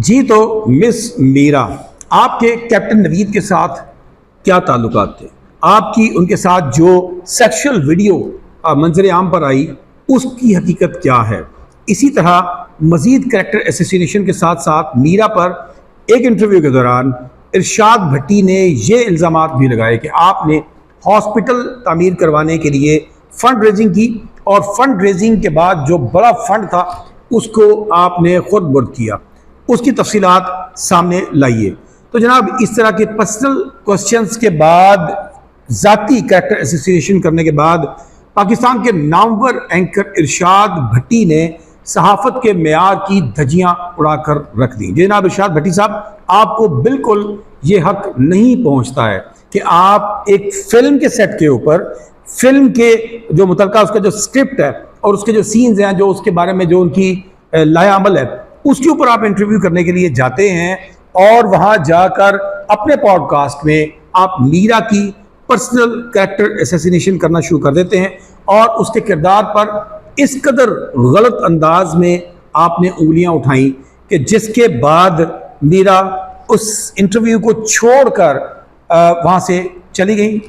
جی تو مس میرا، آپ کے کیپٹن نوید کے ساتھ کیا تعلقات تھے؟ آپ کی ان کے ساتھ جو سیکشل ویڈیو منظر عام پر آئی اس کی حقیقت کیا ہے؟ اسی طرح مزید کریکٹر اسیسینیشن کے ساتھ ساتھ میرا پر ایک انٹرویو کے دوران ارشاد بھٹی نے یہ الزامات بھی لگائے کہ آپ نے ہاسپٹل تعمیر کروانے کے لیے فنڈ ریزنگ کی اور فنڈ ریزنگ کے بعد جو بڑا فنڈ تھا اس کو آپ نے خود برد کیا۔ اس کی تفصیلات سامنے لائیے۔ تو جناب اس طرح کے پرسنل کوسچنز کے بعد، ذاتی کریکٹر اسوسیشن کرنے کے بعد پاکستان کے نامور اینکر ارشاد بھٹی نے صحافت کے معیار کی دھجیاں اڑا کر رکھ دیں۔ جناب ارشاد بھٹی صاحب، آپ کو بالکل یہ حق نہیں پہنچتا ہے کہ آپ ایک فلم کے سیٹ کے اوپر فلم کے جو متعلقہ اس کا جو اسکرپٹ ہے اور اس کے جو سینز ہیں، جو اس کے بارے میں جو ان کی لائحہ عمل ہے، اس کے اوپر آپ انٹرویو کرنے کے لیے جاتے ہیں اور وہاں جا کر اپنے پوڈ کاسٹ میں آپ میرا کی پرسنل کریکٹر اسیسینیشن کرنا شروع کر دیتے ہیں اور اس کے کردار پر اس قدر غلط انداز میں آپ نے انگلیاں اٹھائیں کہ جس کے بعد میرا اس انٹرویو کو چھوڑ کر وہاں سے چلی گئی۔